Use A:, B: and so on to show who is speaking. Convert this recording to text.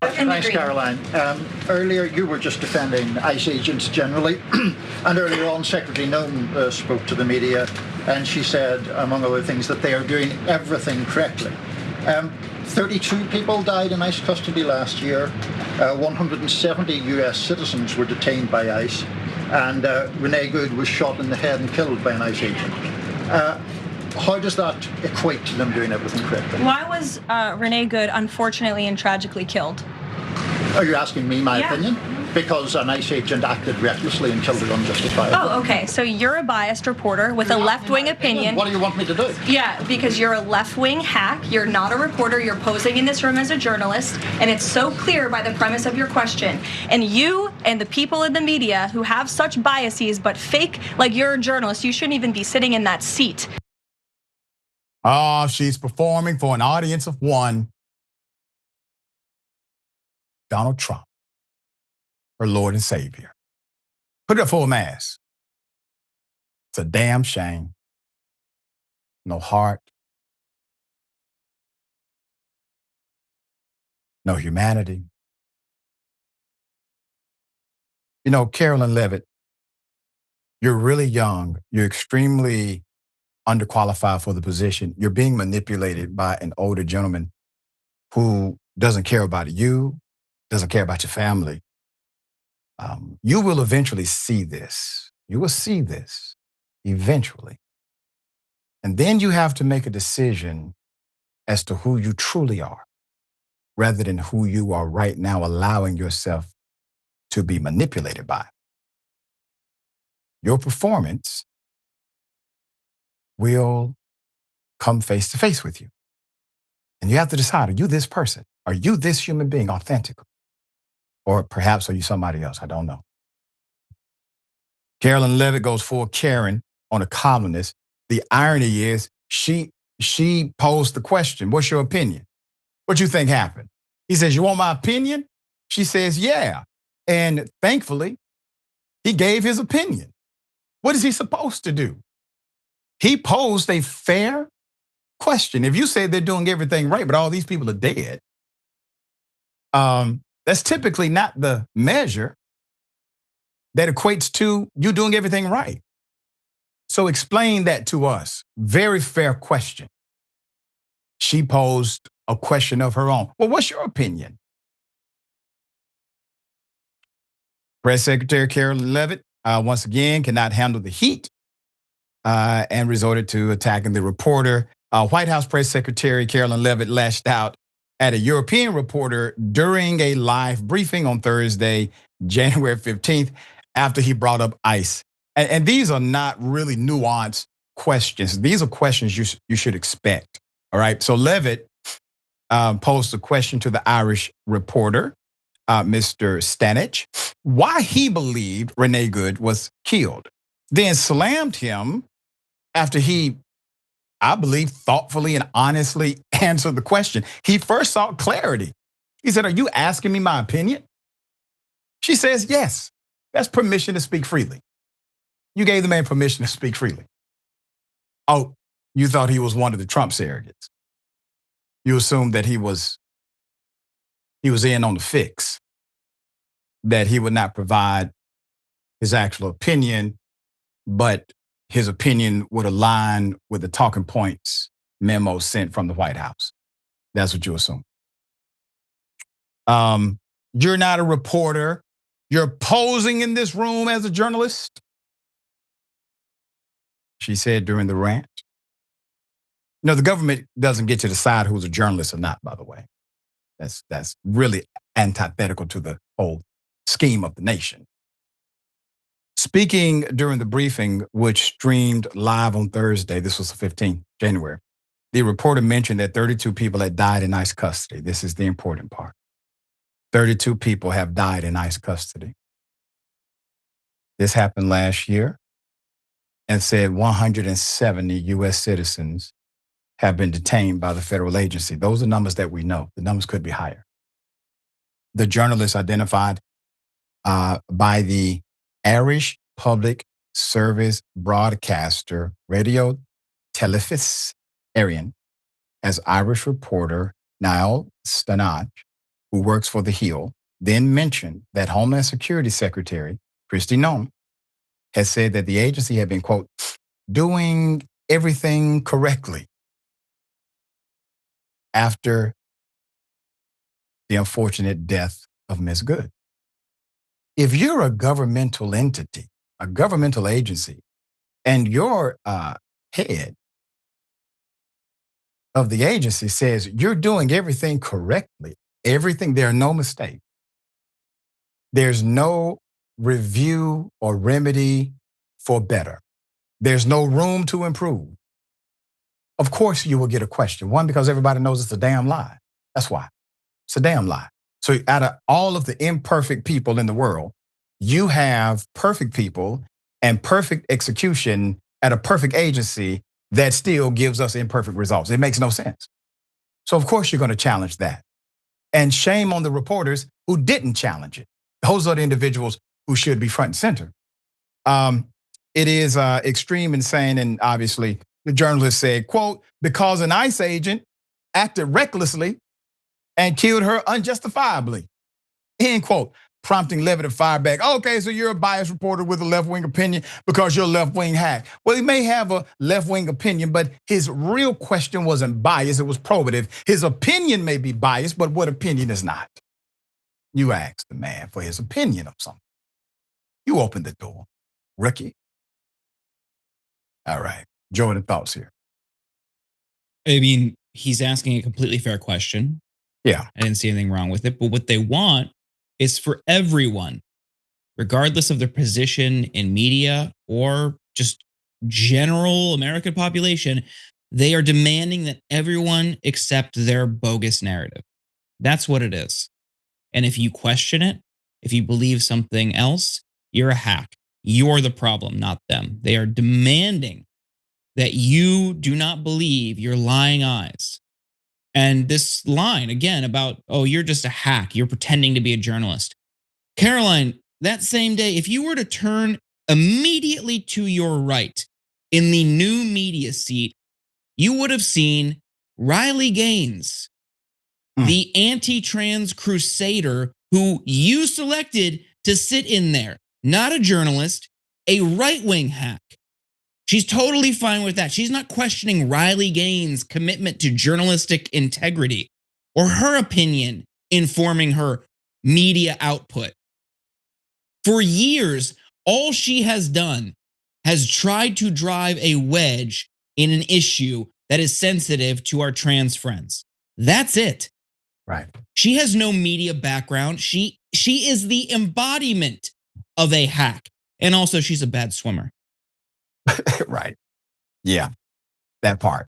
A: Thanks, Karoline. Earlier, you were just defending ICE agents generally, and earlier on, Secretary Noem spoke to the media, and she said, among other things, that they are doing everything correctly. 32 people died in ICE custody last year. 170 US citizens were detained by ICE, and Renee Good was shot in the head and killed by an ICE agent. How does that equate to them doing everything correctly?
B: Why was Renee Good unfortunately and tragically killed?
A: Are you asking me my opinion? Because an ICE agent acted recklessly and killed her unjustifiably.
B: Oh, okay. So you're a biased reporter with a left-wing opinion.
A: What do you want me to do?
B: Yeah, because you're a left-wing hack. You're not a reporter. You're posing in this room as a journalist, and it's so clear by the premise of your question. And you and the people in the media who have such biases but fake like you're a journalist, you shouldn't even be sitting in that seat.
C: Oh, she's performing for an audience of one. Donald Trump, her Lord and Savior. Put it up for a mass. It's a damn shame. No heart. No humanity. You know, Karoline Leavitt, you're really young. You're extremely underqualified for the position. You're being manipulated by an older gentleman who doesn't care about you, doesn't care about your family. You will eventually see this. You will see this eventually. And then you have to make a decision as to who you truly are, rather than who you are right now allowing yourself to be manipulated by. Your performance will come face to face with you. And you have to decide, are you this person? Are you this human being authentically? Or perhaps are you somebody else? I don't know. Karoline Leavitt goes full Karen on a columnist. The irony is she posed the question, what's your opinion? What do you think happened? He says, you want my opinion? She says, yeah. And thankfully, he gave his opinion. What is he supposed to do? He posed a fair question. If you say they're doing everything right, but all these people are dead, that's typically not the measure that equates to you doing everything right. So explain that to us. Very fair question. She posed a question of her own. Well, what's your opinion? Press Secretary Karoline Leavitt, once again, cannot handle the heat and resorted to attacking the reporter. White House Press Secretary Karoline Leavitt lashed out at a European reporter during a live briefing on Thursday, January 15th, after he brought up ICE. And these are not really nuanced questions. These are questions you should expect, all right? So Leavitt posed a question to the Irish reporter, Mr. Stanage, why he believed Renee Good was killed, then slammed him after he, I believe, thoughtfully and honestly answered the question. He first sought clarity. He said, are you asking me my opinion? She says, yes. That's permission to speak freely. You gave the man permission to speak freely. Oh, you thought he was one of the Trump surrogates. You assumed that he was in on the fix, that he would not provide his actual opinion, but his opinion would align with the talking points memo sent from the White House. That's what you assume. You're not a reporter. You're posing in this room as a journalist, she said during the rant. You know, the government doesn't get to decide who's a journalist or not, by the way. That's really antithetical to the whole scheme of the nation. Speaking during the briefing, which streamed live on Thursday, this was the 15th, January, the reporter mentioned that 32 people had died in ICE custody. This is the important part. 32 people have died in ICE custody. This happened last year, and said 170 U.S. citizens have been detained by the federal agency. Those are numbers that we know. The numbers could be higher. The journalist identified by the Irish Public Service broadcaster Radio Telefís Éireann as Irish reporter Niall Stanage who works for the Hill, then mentioned that Homeland Security Secretary Kristi Noem has said that the agency had been, quote, doing everything correctly after the unfortunate death of Ms. Good. If you're a governmental entity, a governmental agency, and your head of the agency says you're doing everything correctly, everything, there are no mistakes, there's no review or remedy for better, there's no room to improve, of course you will get a question. One, because everybody knows it's a damn lie. That's why. It's a damn lie. So out of all of the imperfect people in the world, you have perfect people and perfect execution at a perfect agency that still gives us imperfect results. It makes no sense. So of course you're going to challenge that. And shame on the reporters who didn't challenge it. Those are the individuals who should be front and center. It is extreme, insane, and obviously the journalist said, quote, because an ICE agent acted recklessly and killed her unjustifiably, end quote, prompting Leavitt to fire back. Okay, so you're a biased reporter with a left-wing opinion because you're a left-wing hack. Well, he may have a left-wing opinion, but his real question wasn't biased, it was probative. His opinion may be biased, but what opinion is not? You asked the man for his opinion of something. You opened the door, rookie. All right, Jordan, thoughts here?
D: I mean, he's asking a completely fair question.
C: Yeah.
D: I didn't see anything wrong with it. But what they want is for everyone, regardless of their position in media or just general American population, they are demanding that everyone accept their bogus narrative. That's what it is. And if you question it, if you believe something else, you're a hack. You're the problem, not them. They are demanding that you do not believe your lying eyes. And this line, again, about, oh, you're just a hack, you're pretending to be a journalist. Karoline, that same day, if you were to turn immediately to your right in the new media seat, you would have seen Riley Gaines, the anti-trans crusader who you selected to sit in there, not a journalist, a right-wing hack. She's totally fine with that. She's not questioning Riley Gaines' commitment to journalistic integrity or her opinion informing her media output. For years, all she has done has tried to drive a wedge in an issue that is sensitive to our trans friends. That's it.
C: Right.
D: She has no media background. She is the embodiment of a hack. And also, she's a bad swimmer.
C: Right. Yeah, that part.